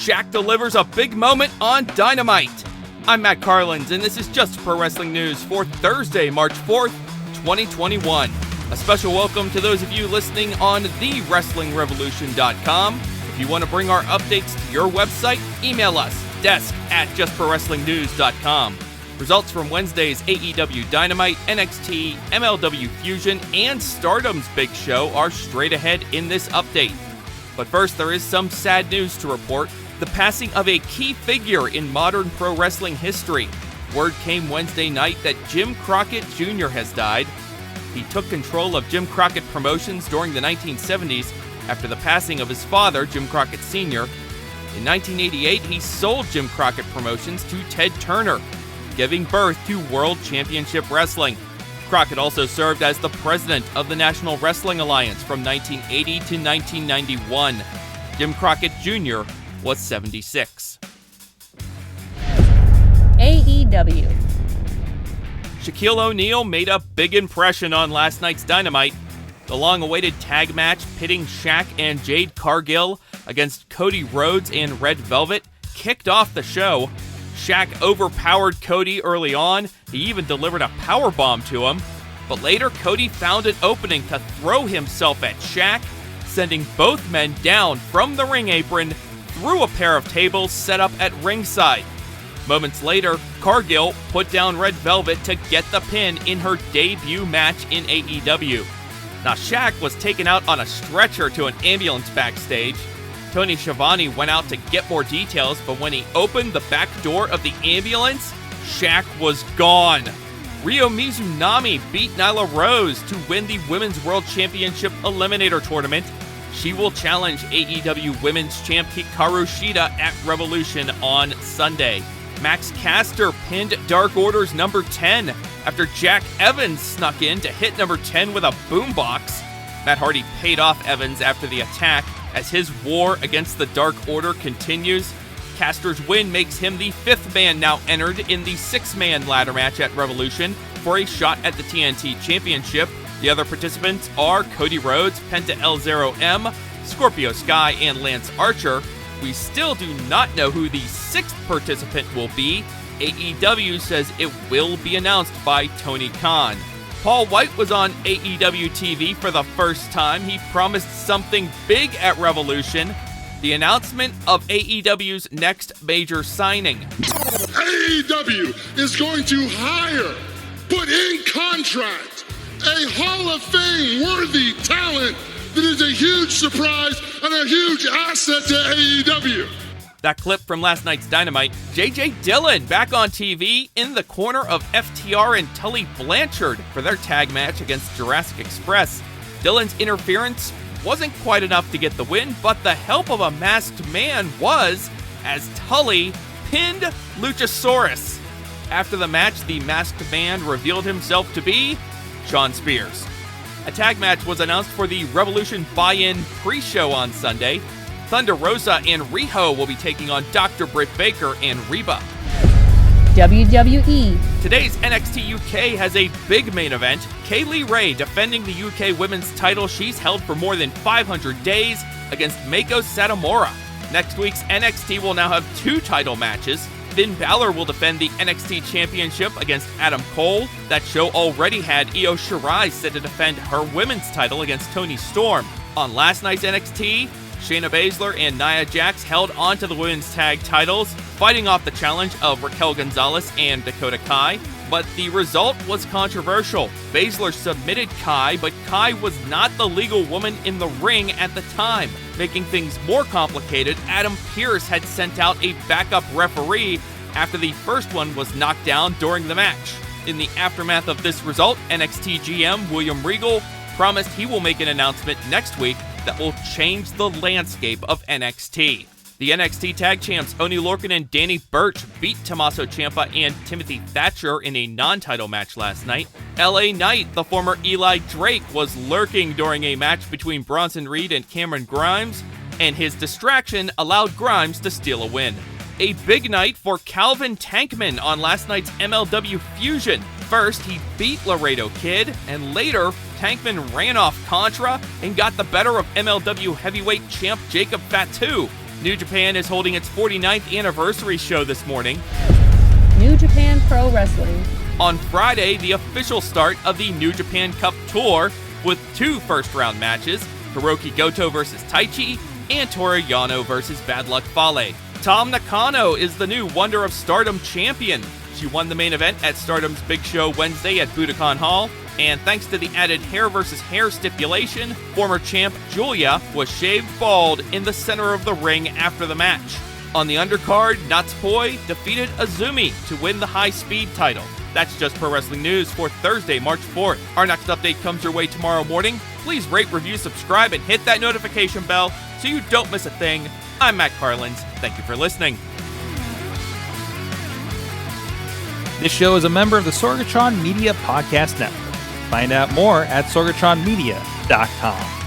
Shaq delivers a big moment on Dynamite. I'm Matt Carlins, and this is Just Pro Wrestling News for Thursday, March 4th, 2021. A special welcome to those of you listening on thewrestlingrevolution.com. If you want to bring our updates to your website, email us, desk@justprowrestlingnews.com. Results from Wednesday's AEW Dynamite, NXT, MLW Fusion, and Stardom's big show are straight ahead in this update. But first, there is some sad news to report. The passing of a key figure in modern pro wrestling history. Word came Wednesday night that Jim Crockett Jr. has died. He took control of Jim Crockett Promotions during the 1970s after the passing of his father, Jim Crockett Sr. In 1988, he sold Jim Crockett Promotions to Ted Turner, giving birth to World Championship Wrestling. Crockett also served as the president of the National Wrestling Alliance from 1980 to 1991. Jim Crockett Jr. was 76. AEW. Shaquille O'Neal made a big impression on last night's Dynamite. The long-awaited tag match pitting Shaq and Jade Cargill against Cody, Rhodes, and Red Velvet kicked off the show. Shaq overpowered Cody early on. He even delivered a powerbomb to him. But later, Cody found an opening to throw himself at Shaq, sending both men down from the ring apron through a pair of tables set up at ringside. Moments later, Cargill put down Red Velvet to get the pin in her debut match in AEW. Now, Shaq was taken out on a stretcher to an ambulance backstage. Tony Schiavone went out to get more details, but when he opened the back door of the ambulance, Shaq was gone. Ryo Mizunami beat Nyla Rose to win the Women's World Championship Eliminator Tournament. She will challenge AEW Women's Champ Hikaru Shida at Revolution on Sunday. Max Caster pinned Dark Order's number 10 after Jack Evans snuck in to hit number 10 with a boombox. Matt Hardy paid off Evans after the attack as his war against the Dark Order continues. Caster's win makes him the fifth man now entered in the six-man ladder match at Revolution for a shot at the TNT Championship. The other participants are Cody Rhodes, Penta El Zero M, Scorpio Sky, and Lance Archer. We still do not know who the sixth participant will be. AEW says it will be announced by Tony Khan. Paul White was on AEW TV for the first time. He promised something big at Revolution: the announcement of AEW's next major signing. AEW is going to hire, put in contract, a Hall of Fame worthy talent that is a huge surprise and a huge asset to AEW. That clip from last night's Dynamite, J.J. Dillon back on TV in the corner of FTR and Tully Blanchard for their tag match against Jurassic Express. Dillon's interference wasn't quite enough to get the win, but the help of a masked man was, as Tully pinned Luchasaurus. After the match, the masked man revealed himself to be Shawn Spears. A tag match was announced for the Revolution Buy-In pre-show on Sunday. Thunder Rosa and Riho will be taking on Dr. Britt Baker and Reba. WWE. Today's NXT UK has a big main event. Kaylee Ray defending the UK women's title she's held for more than 500 days against Meiko Satomura. Next week's NXT will now have two title matches. Finn Balor will defend the NXT Championship against Adam Cole. That show already had Io Shirai set to defend her women's title against Toni Storm. On last night's NXT, Shayna Baszler and Nia Jax held onto the women's tag titles, fighting off the challenge of Raquel Gonzalez and Dakota Kai, but the result was controversial. Baszler submitted Kai, but Kai was not the legal woman in the ring at the time. Making things more complicated, Adam Pearce had sent out a backup referee after the first one was knocked down during the match. In the aftermath of this result, NXT GM William Regal promised he will make an announcement next week that will change the landscape of NXT. The NXT Tag Champs Oney Lorcan and Danny Burch beat Tommaso Ciampa and Timothy Thatcher in a non-title match last night. LA Knight, the former Eli Drake, was lurking during a match between Bronson Reed and Cameron Grimes, and his distraction allowed Grimes to steal a win. A big night for Calvin Tankman on last night's MLW Fusion. First, he beat Laredo Kid, and later, Tankman ran off Contra and got the better of MLW heavyweight champ Jacob Fatu. New Japan is holding its 49th anniversary show this morning. New Japan Pro Wrestling. On Friday, the official start of the New Japan Cup Tour with 2 first-round matches, Hiroki Goto versus Taichi and Toru Yano versus Bad Luck Fale. Tam Nakano is the new Wonder of Stardom champion. She won the main event at Stardom's Big Show Wednesday at Budokan Hall, and thanks to the added hair versus hair stipulation, former champ Julia was shaved bald in the center of the ring after the match. On the undercard, Natsupoi defeated Azumi to win the high-speed title. That's Just Pro Wrestling News for Thursday, March 4th. Our next update comes your way tomorrow morning. Please rate, review, subscribe, and hit that notification bell so you don't miss a thing. I'm Matt Carlins. Thank you for listening. This show is a member of the Sorgatron Media Podcast Network. Find out more at sorgatronmedia.com.